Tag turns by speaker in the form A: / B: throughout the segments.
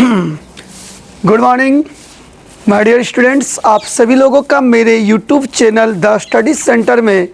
A: Good morning my dear students, आप सभी लोगों का मेरे YouTube channel the study centre में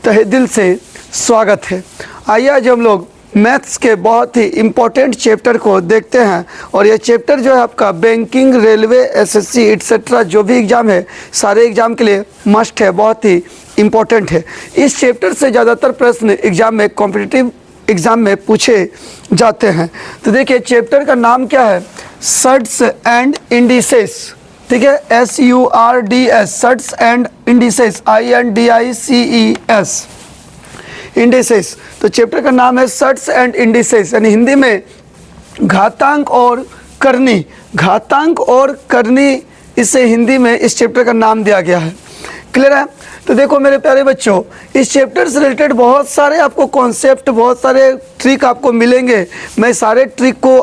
A: तहे दिल से स्वागत है। आइए आज हम लोग मैथ्स के बहुत ही इम्पोर्टेंट चैप्टर को देखते हैं। और ये चैप्टर जो है आपका बैंकिंग, रेलवे, एसएससी एट्सेट्रा जो भी एग्ज़ाम है सारे एग्ज़ाम के लिए मस्ट है, बहुत ही इम्पोर्टेंट है। इस चैप्टर से ज़्यादातर प्रश्न एग्ज़ाम में, कॉम्पिटिटिव एग्ज़ाम में पूछे जाते हैं। तो देखिए चैप्टर का नाम क्या है, सर्ट्स एंड इंडिसेस। ठीक है, SURDS, shirts and indices, INDICES, indices. तो चैप्टर का नाम है सर्ट्स एंड इंडिसेस, यानी हिंदी में घातांक और करनी। घातांक और करनी, इसे हिंदी में इस चैप्टर का नाम दिया गया है। क्लियर है? तो देखो मेरे प्यारे बच्चों, इस चैप्टर से रिलेटेड बहुत सारे आपको कॉन्सेप्ट, बहुत सारे ट्रिक आपको मिलेंगे। मैं सारे ट्रिक को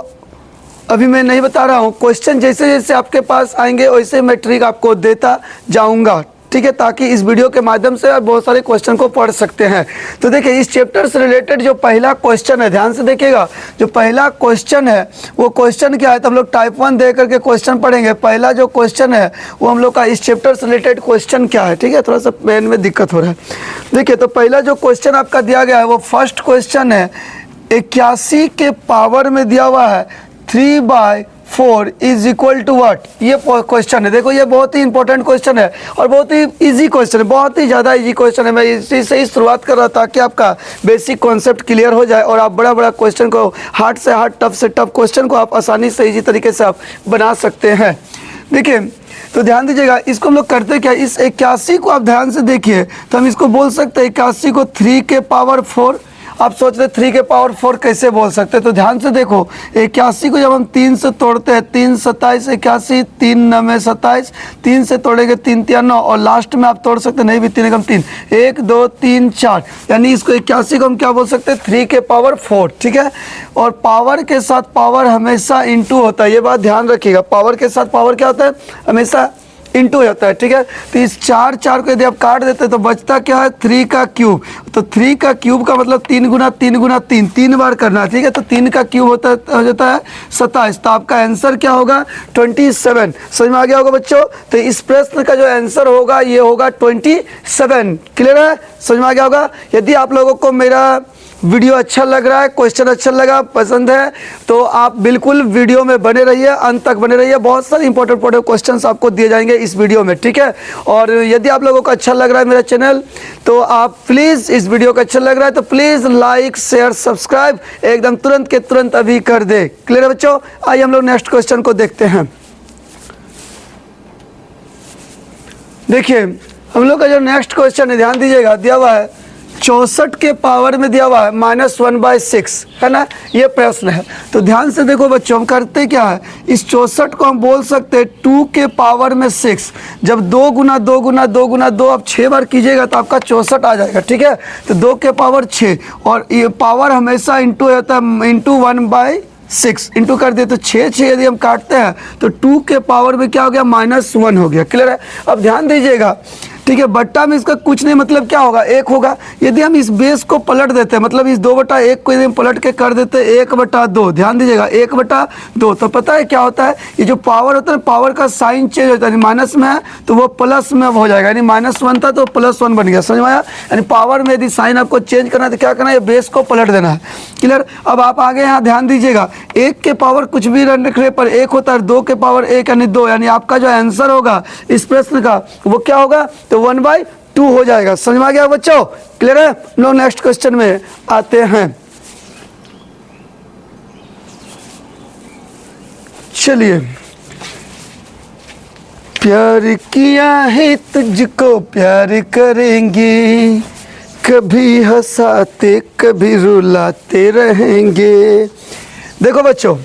A: अभी मैं नहीं बता रहा हूँ, क्वेश्चन जैसे जैसे आपके पास आएंगे वैसे मैं ट्रिक आपको देता जाऊँगा। ठीक है, ताकि इस वीडियो के माध्यम से आप बहुत सारे क्वेश्चन को पढ़ सकते हैं। तो देखिए इस चैप्टर से रिलेटेड जो पहला क्वेश्चन है, ध्यान से देखिएगा, जो पहला क्वेश्चन है वो क्वेश्चन क्या है, तो हम लोग टाइप 1 दे करके क्वेश्चन पढ़ेंगे। पहला जो क्वेश्चन है वो हम लोग का इस चैप्टर से रिलेटेड क्वेश्चन क्या है। ठीक है, थोड़ा सा पेन में दिक्कत हो रहा है। देखिए तो पहला जो क्वेश्चन आपका दिया गया है वो फर्स्ट क्वेश्चन है, 81 के पावर में दिया हुआ है 3/4 इज इक्वल टू व्हाट। ये क्वेश्चन है। देखो ये बहुत ही इंपॉर्टेंट क्वेश्चन है और बहुत ही इजी क्वेश्चन है, बहुत ही ज़्यादा इजी क्वेश्चन है। मैं इसी से ही शुरुआत कर रहा था ताकि आपका बेसिक कॉन्सेप्ट क्लियर हो जाए और आप बड़ा बड़ा क्वेश्चन को, हार्ड से हार्ड, टफ से टफ क्वेश्चन को आप आसानी से इजी तरीके से आप बना सकते हैं। देखिए तो ध्यान दीजिएगा, इसको हम लोग करते क्या, इस 81 को आप ध्यान से देखिए तो हम इसको बोल सकते हैं 81 को 3 के पावर 4। आप सोच रहे 3 के पावर 4 कैसे बोल सकते हैं, तो ध्यान से देखो 81 को जब हम 3 से तोड़ते हैं, 3 27 81, 3 9 27, 3 से तोड़ेंगे 3 3 9 और लास्ट में आप तोड़ सकते हैं, नहीं भी 3 एकम 3, 1 2 3 4, यानी इसको 81 को हम क्या बोल सकते हैं, 3 के पावर 4। ठीक है, और पावर के साथ पावर हमेशा इंटू होता है, ये बात ध्यान रखिएगा। पावर के साथ पावर क्या होता है, हमेशा इंटू होता है। ठीक है, तो इस 4 को यदि आप काट देते हैं तो बचता क्या है, 3 का क्यूब। तो 3 का क्यूब का मतलब 3 गुना 3 गुना 3, 3 बार करना है। ठीक है, तो 3 का क्यूब हो जाता है 27। तो आपका आंसर क्या होगा, 27। समझ में आ गया होगा बच्चों। तो इस प्रश्न का जो आंसर होगा ये होगा 27। क्लियर है, समझ में आ गया होगा। यदि आप लोगों को मेरा वीडियो अच्छा लग रहा है, क्वेश्चन अच्छा लगा, पसंद है, तो आप बिल्कुल वीडियो में बने रहिए, अंत तक बने रहिए। बहुत सारे इंपॉर्टेंट क्वेश्चंस आपको दिए जाएंगे इस वीडियो में। ठीक है, और यदि आप लोगों को अच्छा लग रहा है मेरा चैनल, तो आप प्लीज़, इस वीडियो को अच्छा लग रहा है तो प्लीज़ लाइक शेयर सब्सक्राइब एकदम तुरंत के तुरंत अभी कर दे। क्लियर है बच्चों? आइए हम लोग नेक्स्ट क्वेश्चन को देखते हैं। देखिए हम लोग का जो नेक्स्ट क्वेश्चन है, ध्यान दीजिएगा, दिया हुआ है 64 के पावर में दिया हुआ है -1/6, है ना, ये प्रश्न है। तो ध्यान से देखो बच्चों, हम करते क्या है, इस 64 को हम बोल सकते हैं 2 के पावर में 6। जब 2 गुना 2 गुना 2 गुना 2 आप 6 बार कीजिएगा तो आपका 64 आ जाएगा। ठीक है, तो 2 के पावर 6, और ये पावर हमेशा इंटू होता है, इंटू 1/6 इंटू कर दिए तो 6 यदि हम काटते हैं तो 2 के पावर में क्या हो गया, -1 हो गया। क्लियर है? अब ध्यान दीजिएगा, ठीक है, बट्टा में इसका कुछ नहीं, मतलब क्या होगा, 1 होगा। यदि हम इस बेस को पलट देते हैं, मतलब इस 2/1 को यदि हम पलट के कर देते हैं 1/2, ध्यान दीजिएगा 1/2, तो पता है क्या होता है, ये जो पावर होता है, पावर का साइन चेंज होता है, माइनस में है तो वो प्लस में हो जाएगा, यानी -1 था तो +1 बन गया। समझ में आया? यानी पावर में यदि साइन आपको चेंज करना है तो क्या करना है, बेस को पलट देना है। क्लियर? अब आप आगे यहाँ ध्यान दीजिएगा, 1 के पावर कुछ भी रखने पर 1 होता है, 2 के पावर 1 यानी 2, यानी आपका जो आंसर होगा इस प्रश्न का वो क्या होगा, तो 1/2 हो जाएगा। समझ में आ गया बच्चों? क्लियर है? हम लोग नेक्स्ट क्वेश्चन में आते हैं। चलिए, प्यार किया है तुझको प्यार करेंगे, कभी हंसाते कभी रुलाते रहेंगे। देखो बच्चों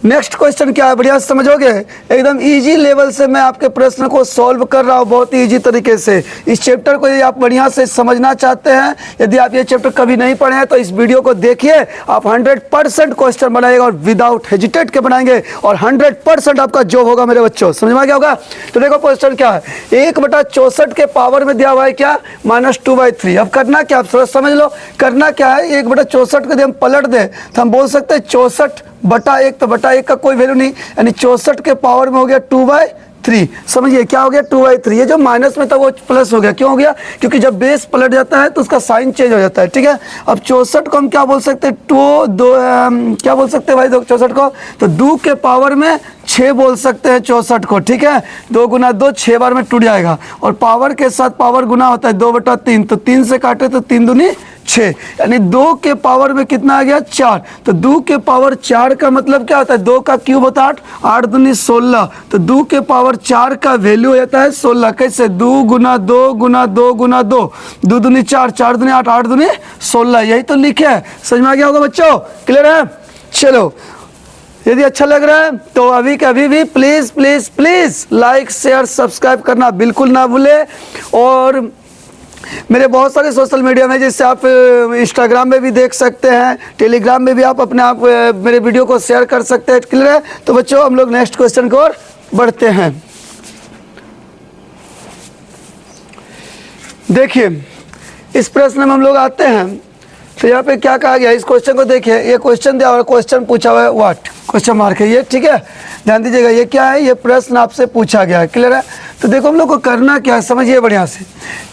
A: नेक्स्ट क्वेश्चन क्या है, बढ़िया समझोगे, एकदम इजी लेवल से मैं आपके प्रश्न को सॉल्व कर रहा हूँ बहुत ही इजी तरीके से। इस चैप्टर को यदि आप बढ़िया से समझना चाहते हैं, यदि आप ये चैप्टर कभी नहीं पढ़े हैं तो इस वीडियो को देखिए, आप 100% क्वेश्चन बनाएगा और विदाउट हेजिटेट के बनाएंगे और 100% आपका जॉब होगा मेरे बच्चों। समझ में आ गया होगा? तो देखो क्वेश्चन क्या है, 1/64 के पावर में दिया हुआ है क्या, -2/3। अब करना क्या, आप थोड़ा समझ लो, करना क्या है, 1/64 को यदि हम पलट दें तो हम बोल सकते हैं 64 बटा 1, तो बटा 1 का कोई वैल्यू नहीं, यानी 64 के पावर में हो गया 2/3। समझिए क्या हो गया 2/3। ये जो माइनस में था वो प्लस हो गया, क्यों हो गया? क्योंकि जब बेस पलट जाता है तो उसका साइन चेंज हो जाता है, ठीक है। अब 64 को हम क्या बोल सकते हैं? क्या बोल सकते हैं भाई 64 को? तो 2 के पावर में 6 बोल सकते हैं 64 को, ठीक है। 2 गुना 2 6 बार में टूट जाएगा, और पावर के साथ पावर गुना होता है 2/3, तो 3 से काटे तो 3 दूनी 6, यानी 2 के पावर में कितना आ गया? 4। तो 2 के पावर 4 का मतलब क्या होता है? 2 का क्यूब होता है 8, 8 दूनी 16, तो 2 के पावर 4 का वैल्यू हो जाता है 16। कैसे? 2 गुना 2 गुना 2 गुना 2, 2 दूनी 4, 4 दूनी 8, 8 दूनी 16, यही तो लिखे है। समझ में आ गया होगा बच्चों? क्लियर है? चलो, यदि अच्छा लग रहा है तो अभी के अभी भी please please please like share subscribe करना बिल्कुल ना भूलें। और मेरे बहुत सारे सोशल मीडिया में, जैसे आप इंस्टाग्राम में भी देख सकते हैं, टेलीग्राम में भी आप अपने आप मेरे वीडियो को शेयर कर सकते हैं। क्लियर है? तो बच्चों हम लोग नेक्स्ट क्वेश्चन की ओर बढ़ते हैं। देखिए इस प्रश्न में हम लोग आते हैं, तो यहाँ पे क्या कहा गया? इस क्वेश्चन को देखिए, ये क्वेश्चन दिया हुआ, क्वेश्चन पूछा हुआ है व्हाट, क्वेश्चन मार्क है ये, ठीक है। ध्यान दीजिएगा, ये क्या है? ये प्रश्न आपसे पूछा गया है। क्लियर है? तो देखो हम लोग को करना क्या है, समझिए बढ़िया से।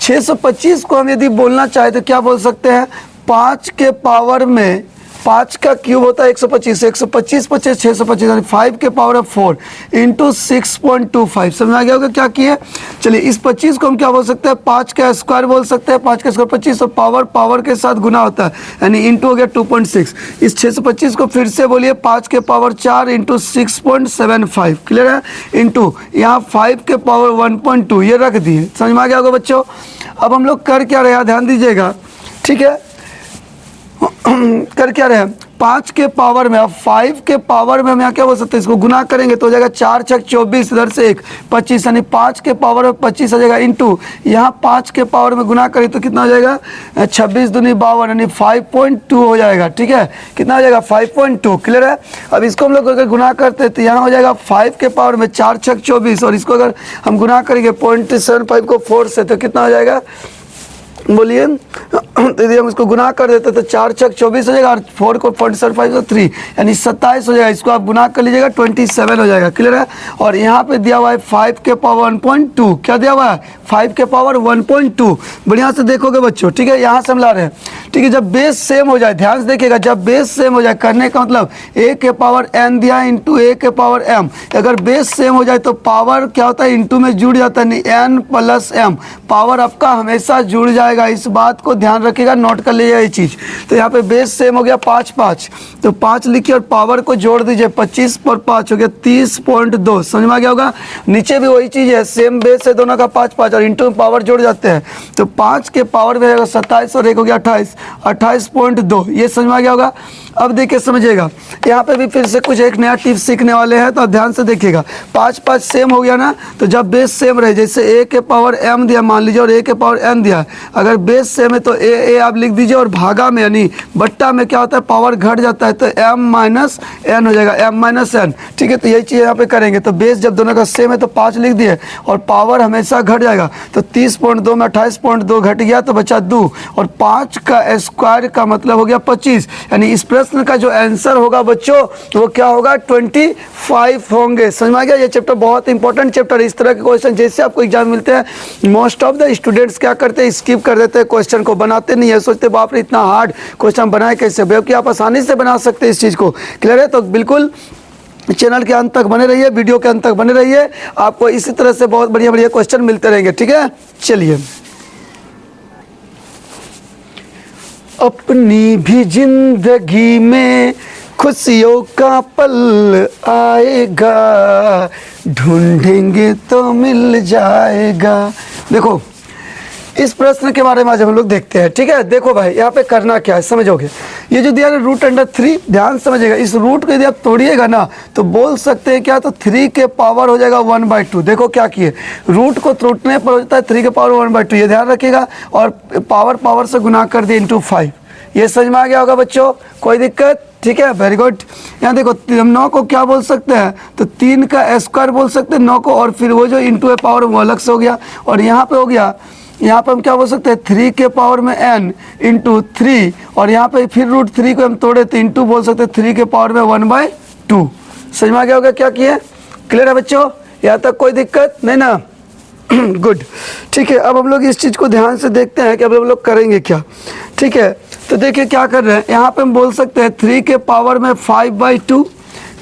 A: 625 को हम यदि बोलना चाहे तो क्या बोल सकते हैं? 5 के पावर में 5 का क्यूब होता है 125, 125 25 625, यानी 5 के पावर ऑफ 4 इंटू 6.25। समझ आ गया होगा क्या किए? चलिए इस 25 को हम क्या बोल सकते हैं? 5 का स्क्वायर बोल सकते हैं। 5 का स्क्वायर 25, और पावर के साथ गुना होता है, यानी इंटू हो गया 2.6। इस 625 को फिर से बोलिए 5 के पावर 4 इंटू 6.75। क्लियर है? इंटू यहाँ 5 के पावर 1.2 ये रख दिए। समझ में आ गया होगा बच्चों? अब हम लोग कर क्या रहे हैं? ध्यान दीजिएगा, ठीक है। कर क्या रहे हैं? 5 के पावर में, अब 5 के पावर में हम यहाँ क्या बोल सकते हैं? इसको गुना करेंगे तो हो जाएगा 4 छक 24, इधर से 1 25, यानी 5 के पावर में 25 हो जाएगा, इंटू यहाँ 5 के पावर में गुना करें तो कितना हो जाएगा? 26 दूनी 52, यानी 5.2 हो जाएगा, ठीक है। कितना हो जाएगा? 5.2। क्लियर है? अब इसको हम लोग अगर गुना करते हैं तो यहाँ हो जाएगा 5 के पावर में 4 छक 24, और इसको अगर हम गुना करेंगे 0.75 को 4 से तो कितना हो जाएगा? बोलिए। तो यदि हम इसको गुना कर देते तो 4 छक 24 हो जाएगा, और 4 को 0.75 तो 3, यानी 27 हो जाएगा। इसको आप गुना कर लीजिएगा 27 हो जाएगा। क्लियर है? और यहाँ पे दिया हुआ है 5 के पावर 1.2। क्या दिया हुआ है? 5 के पावर 1.2। बढ़िया से देखोगे बच्चों, ठीक है। यहाँ से हम ला रहे हैं, ठीक है। जब बेस सेम हो जाए, ध्यान से देखिएगा, जब बेस सेम हो जाए, करने का मतलब a के पावर n दिया इंटू a के पावर m। अगर बेस सेम हो जाए तो पावर क्या होता है? इंटू में जुड़ जाता है, n प्लस m, पावर आपका हमेशा जुड़ जाएगा। इस बात को ध्यान रखिएगा, नोट कर लीजिएगा ये चीज़। तो यहाँ पे बेस सेम हो गया 5 5, तो 5 लिखिए और पावर को जोड़ दीजिए, 25 पर 5 हो गया 30.2। समझ में आ गया होगा? नीचे भी वही चीज़ है, सेम बेस है दोनों का 5 5, और इंटू में पावर जोड़ जाते हैं, तो 5 के पावर में रहेगा 27 और 1 हो गया 28, 28.2। ये समझ में आ गया होगा? अब देखिए समझिएगा, यहाँ पे भी फिर से कुछ एक नया टिप्स सीखने वाले हैं, तो ध्यान से देखिएगा। 5 5 सेम हो गया ना, तो जब बेस सेम रहे, जैसे a के पावर m दिया मान लीजिए और a के पावर n दिया, अगर बेस सेम है तो a आप लिख दीजिए, और भागा में यानी बट्टा में क्या होता है? पावर घट जाता है, तो m माइनस n हो जाएगा, m माइनस n, ठीक है। तो यही चीज़ यहाँ पे करेंगे, तो बेस जब दोनों का सेम है तो 5 लिख दिए, और पावर हमेशा घट जाएगा, तो 30.2 में 28.2 घट गया तो बचा 2, और 5 का स्क्वायर का मतलब हो गया 25, यानी इस प्रश्न का जो आंसर होगा बच्चों वो क्या होगा? 25 होंगे। समझ में आ गया? ये चैप्टर बहुत इंपॉर्टेंट चैप्टर है। इस तरह के क्वेश्चन जैसे आपको एग्जाम मिलते हैं, मोस्ट ऑफ द स्टूडेंट्स क्या करते हैं? स्किप कर देते हैं, क्वेश्चन को बनाते नहीं है, सोचते बाप रे इतना हार्ड क्वेश्चन बनाए कैसे, जबकि आप आसानी से बना सकते हैं इस चीज़ को। क्लियर है? तो बिल्कुल चैनल के अंत तक बने रहिए, वीडियो के अंत तक बने रहिए, आपको इसी तरह से बहुत बढ़िया बढ़िया क्वेश्चन मिलते रहेंगे, ठीक है। चलिए, अपनी भी जिंदगी में खुशियों का पल आएगा, ढूंढेंगे तो मिल जाएगा। देखो इस प्रश्न के बारे में आज हम लोग देखते हैं, ठीक है। देखो भाई यहाँ पे करना क्या है समझोगे, ये जो दिया है √3, ध्यान समझिएगा, इस रूट को यदि आप तोड़िएगा ना तो बोल सकते हैं क्या? तो 3 के पावर हो जाएगा 1/2। देखो क्या किए, रूट को तोड़ने पर हो जाता है 3 के पावर 1/2, ये ध्यान रखिएगा, और पावर से गुना कर दिए इंटू 5। ये समझ में आ गया होगा बच्चों? कोई दिक्कत? ठीक है, वेरी गुड। यहाँ देखो हम 9 को क्या बोल सकते हैं? तो 3 का स्क्वायर बोल सकते हैं 9 को, और फिर वो जो इंटू है पावर वो अलग से हो गया, और यहाँ पे हो गया यहाँ पर हम क्या बोल सकते हैं 3 के पावर में n इंटू 3, और यहाँ पे फिर रूट 3 को हम तोड़े तो इंटू बोल सकते हैं 3 के पावर में 1/2। समझ में आ गया होगा क्या किए? क्लियर है बच्चों? यहाँ तक कोई दिक्कत नहीं ना? गुड, ठीक है। अब हम लोग इस चीज़ को ध्यान से देखते हैं कि अब हम लोग करेंगे क्या। ठीक है, तो देखिए क्या कर रहे हैं। यहाँ पे हम बोल सकते हैं 3 के पावर में 5/2,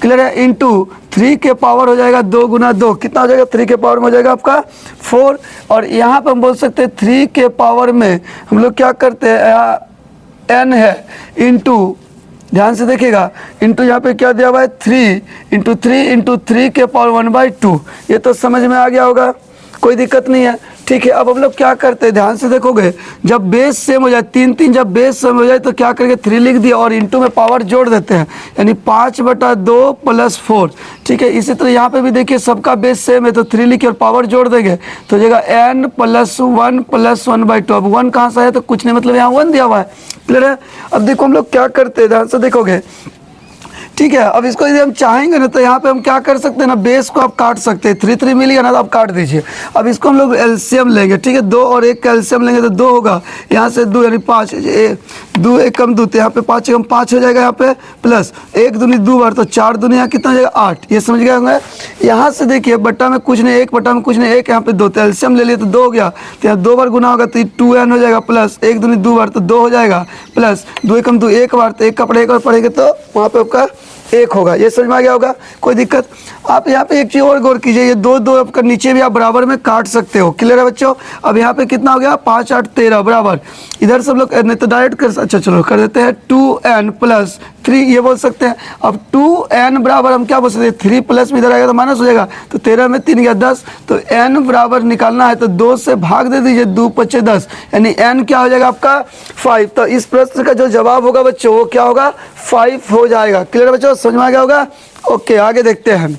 A: क्लियर है, इंटू 3 के पावर हो जाएगा 2 गुना 2, कितना हो जाएगा 3 के पावर में हो जाएगा आपका 4। और यहाँ पे हम बोल सकते हैं 3 के पावर में हम लोग क्या करते हैं n है इंटू, ध्यान से देखिएगा, इंटू यहाँ पे क्या दिया हुआ है 3 इंटू 3 के पावर 1/2। ये तो समझ में आ गया होगा, कोई दिक्कत नहीं है। ठीक है, अब हम लोग क्या करते हैं, ध्यान से देखोगे, जब बेस सेम हो जाए 3 जब बेस सेम हो जाए तो क्या करेंगे 3 लिख दिया और इंटू में पावर जोड़ देते हैं, यानी 5/2 + 4। ठीक है, इसी तरह यहाँ पे भी देखिए सबका बेस सेम है तो 3 लिखिए और पावर जोड़ देंगे तो हो जाएगा n + 1 + 1/2। अब 1 कहाँ से है तो कुछ नहीं, मतलब यहाँ 1 दिया हुआ है। क्लियर है? अब देखो हम लोग क्या करते हैं, ध्यान से देखोगे। ठीक है, अब इसको यदि हम चाहेंगे ना तो यहाँ पे हम क्या कर सकते हैं ना, बेस को आप काट सकते हैं, 3 मिल गया ना तो आप काट दीजिए। अब इसको हम लोग एलसीएम लेंगे। ठीक है, 2 और 1 का एलसीएम लेंगे तो 2 होगा, यहाँ से 2 यानी 5, 2 1 कम 2 तो यहाँ पे 5 कम 5 हो जाएगा, यहाँ पे प्लस 1 दूनी 2 बार तो 4 दूनी यहाँ कितना हो जाएगा 8। ये समझ गए होंगे। यहाँ से देखिए बट्टा में कुछ नहीं, 1 बट्टा में कुछ नहीं, 1 यहाँ पे 2 तो एलसीएम ले लिए तो 2 हो गया, तो यहाँ 2 बार गुना होगा तो 2n हो जाएगा, प्लस 1 दूनी 2 बार तो 2 हो जाएगा, प्लस 2 कम 2 1 बार तो 1 का पढ़े 1 बार पढ़ेंगे तो वहाँ पे आपका 1 होगा। ये समझ में आ गया होगा, कोई दिक्कत? आप यहाँ पे एक चीज़ और गौर कीजिए, ये 2 आपका नीचे भी आप बराबर में काट सकते हो। क्लियर है बच्चों? अब यहाँ पे कितना हो गया 5 8 13 बराबर, इधर सब लोग नहीं तो डायरेक्ट कर, अच्छा चलो कर देते हैं 2n + 3 ये बोल सकते हैं। अब 2n बराबर हम क्या बोल सकते हैं 3 प्लस में इधर आएगा तो माइनस हो जाएगा, तो 13 में 3 गया 10, तो n बराबर निकालना है तो 2 से भाग दे दीजिए, 2 × 5 = 10, यानी n क्या हो जाएगा आपका 5। तो इस प्रश्न का जो जवाब होगा बच्चों वो क्या होगा 5 हो जाएगा। क्लियर बच्चों? समझ में आ गया होगा? ओके, आगे देखते हैं।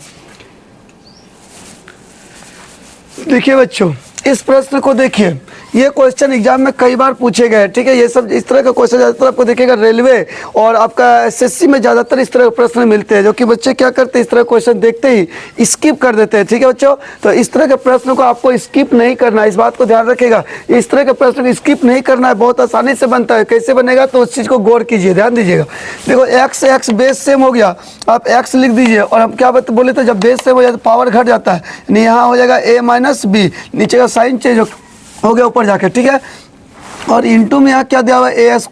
A: देखिए बच्चों इस प्रश्न को देखिए, ये क्वेश्चन एग्जाम में कई बार पूछे गए। ठीक है, ये सब इस तरह का क्वेश्चन ज़्यादातर आपको देखिएगा रेलवे और आपका एसएससी में ज़्यादातर इस तरह के प्रश्न मिलते हैं, जो कि बच्चे क्या करते हैं इस तरह क्वेश्चन देखते ही स्किप कर देते हैं। ठीक है बच्चों, तो इस तरह के प्रश्न को आपको स्किप नहीं करना है, इस बात को ध्यान रखिएगा। इस तरह के प्रश्न को स्किप नहीं करना है, बहुत आसानी से बनता है। कैसे बनेगा तो उस चीज़ को गौर कीजिए, ध्यान दीजिएगा। देखो x बेस सेम हो गया, आप x लिख दीजिए और हम क्या बोले थे जब बेस सेम हो जाए तो पावर घट जाता है, यानी यहाँ हो जाएगा a - b, नीचे का साइन चेंज हो गया ऊपर जाके। ठीक है, और इंटू में यहाँ क्या दिया हुआ है a² +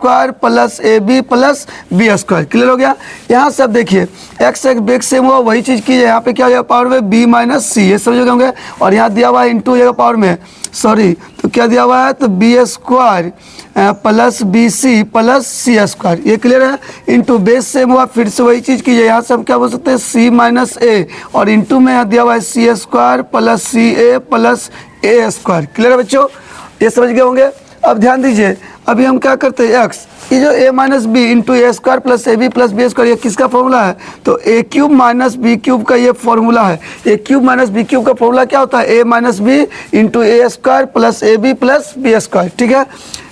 A: ab + b²। क्लियर हो गया? यहाँ से अब देखिए x बेस सेम हुआ, वही चीज़ कीजिए, यहाँ पे क्या हो जाएगा पावर में b - c, ये समझ होंगे। और यहाँ दिया हुआ है इंटू हो जाएगा पावर में, सॉरी तो क्या दिया हुआ है तो b² + bc + c²। ये क्लियर है? इंटू बेस सेम हुआ, फिर से वही चीज़ कीजिए, यहाँ से हम क्या बोल सकते हैं c - a, और इंटू में यहाँ दिया हुआ है c² + ca + a²। क्लियर है बच्चों? ये समझ गए होंगे। अब ध्यान दीजिए, अभी हम क्या करते हैं x, ये जो a - b into a² + ab + b², ये किसका फॉर्मूला है तो a³ - b³ का ये फॉर्मूला है। a³ - b³ का फॉर्मूला क्या होता है a - b into a² + ab + b²। ठीक है,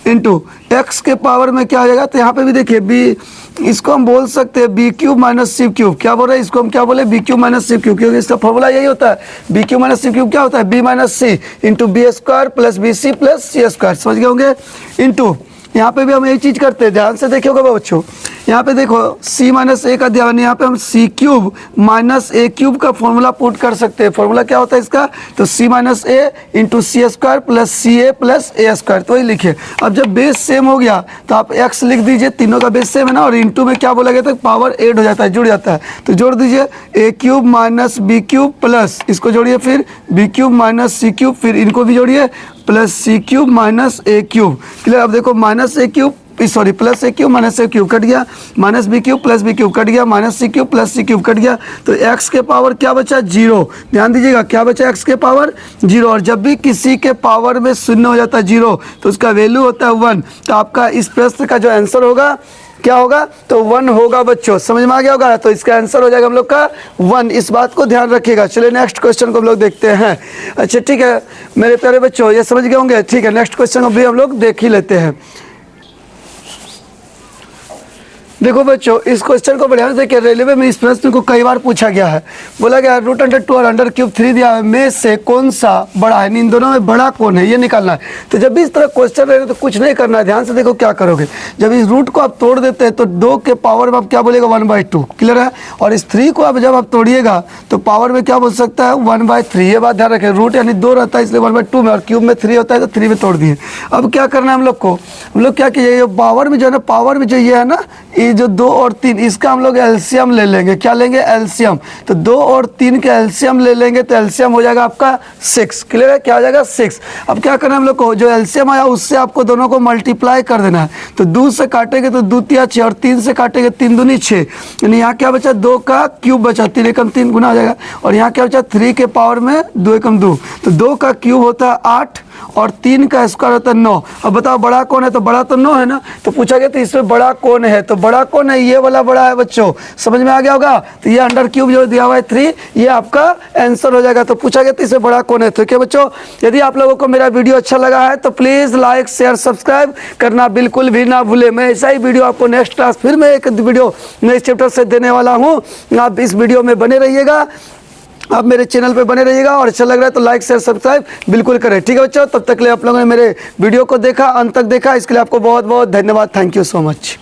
A: इंटू x के पावर में क्या हो जाएगा, तो यहाँ पे भी देखिए b, इसको हम बोल सकते हैं b³ - c³। क्या बोल रहे हैं इसको हम क्या बोले b³ - c³, क्योंकि इसका फॉर्मूला यही होता है। b³ - c³ क्या होता है b - c into b² + bc + c²। समझ गए होंगे? इंटू यहाँ पे भी हम यही चीज़ करते हैं, ध्यान से देखिएगा बच्चों। यहाँ पे देखो c - a का दिया, यहाँ पे हम c³ - a³ का फॉर्मूला पुट कर सकते हैं। फॉर्मूला क्या होता है इसका तो c - a into c² + ca + a²। तो वही लिखे। अब जब बेस सेम हो गया तो आप x लिख दीजिए, तीनों का बेस सेम है ना, और इंटू में क्या बोला गया था पावर 8 हो जाता है, जुड़ जाता है, तो जोड़ दीजिए a³ - b³ प्लस इसको जोड़िए फिर b³ - c³, फिर इनको भी जोड़िए प्लस c³ - a³। क्लियर? अब देखो -a³ sorry plus a³ - a³ cut गया, -b³ + b³ कट गया, -c³ + c³ कट गया, तो x के पावर क्या बचा 0। ध्यान दीजिएगा क्या बचा x के पावर 0, और जब भी किसी के पावर में शून्य हो जाता है 0 तो उसका वैल्यू होता है 1। तो आपका इस प्रश्न का जो आंसर होगा क्या होगा तो 1 होगा बच्चों। समझ में आ गया होगा? तो इसका आंसर हो जाएगा हम लोग का 1। इस बात को ध्यान रखिएगा। चलिए नेक्स्ट क्वेश्चन को हम लोग देखते हैं। अच्छा ठीक है मेरे प्यारे बच्चों, ये समझ गए होंगे। ठीक है, नेक्स्ट क्वेश्चन को भी हम लोग देख ही लेते हैं। देखो बच्चों, इस क्वेश्चन को बढ़िया से देखिए। रेलवे में इस प्रश्न को कई बार पूछा गया है। बोला गया रूट अंडर 2 और अंडर क्यूब 3 दिया है, में से कौन सा बड़ा है, इन दोनों में बड़ा कौन है, ये निकालना है। तो जब भी इस तरह क्वेश्चन रहे तो कुछ नहीं करना है, ध्यान से देखो क्या करोगे। जब इस रूट को आप तोड़ देते हैं तो 2 के पावर में आप क्या बोलेगा 1/2, क्लियर है। और इस 3 को अब जब आप तोड़िएगा तो पावर में क्या बोल सकता है 1/3। ये बात ध्यान रखें, रूट यानी 2 रहता है इसलिए 1/2 में, और क्यूब में 3 होता है तो 3 में तोड़ दिए। अब क्या करना है हम लोग को, हम लोग क्या कीजिए, पावर में जो है ना, पावर में जो ये है ना, ये जो 2 और 3 इसका हम लोग एलसीएम ले लेंगे। क्या लेंगे, एलसीएम। तो 2 और 3 के एलसीएम ले लेंगे तो एलसीएम हो जाएगा आपका 6, क्लियर है। क्या हो जाएगा 6। अब क्या करना है हम लोग को, जो एलसीएम आया उससे आपको दोनों को मल्टीप्लाई कर देना है। तो 2 से काटेंगे तो 2 तिया 6, और 3 से काटेंगे 3 दूनी 6, यानी यहाँ क्या बचा 2 का क्यूब बचा, 3 एकम 3 गुना हो जाएगा। और यहाँ क्या बचा 3 के पावर में 2 एकम 2, तो 2 का क्यूब होता है 8 और 3 का स्क्वायर होता है 9। अब बताओ बड़ा कौन है, तो बड़ा तो 9 है ना। तो पूछा गया तो इसमें बड़ा कौन है, तो बड़ा कौन है, ये वाला बड़ा है बच्चों, समझ में आ गया होगा। तो ये अंडर क्यूब जो दिया हुआ है 3, ये आपका आंसर हो जाएगा। तो पूछा गया तो इसमें बड़ा कौन है। तो क्या बच्चों, यदि आप लोगों को मेरा वीडियो अच्छा लगा है तो प्लीज़ लाइक शेयर सब्सक्राइब करना बिल्कुल भी ना भूले। मैं ऐसा ही वीडियो आपको नेक्स्ट क्लास फिर मैं एक वीडियो नेक्स्ट चैप्टर से देने वाला हूँ। आप इस वीडियो में बने रहिएगा, आप मेरे चैनल पे बने रहिएगा, और अच्छा लग रहा है तो लाइक शेयर सब्सक्राइब बिल्कुल करें, ठीक है बच्चों। तब तक के लिए आप लोगों ने मेरे वीडियो को देखा, अंत तक देखा, इसके लिए आपको बहुत बहुत धन्यवाद। Thank you so much.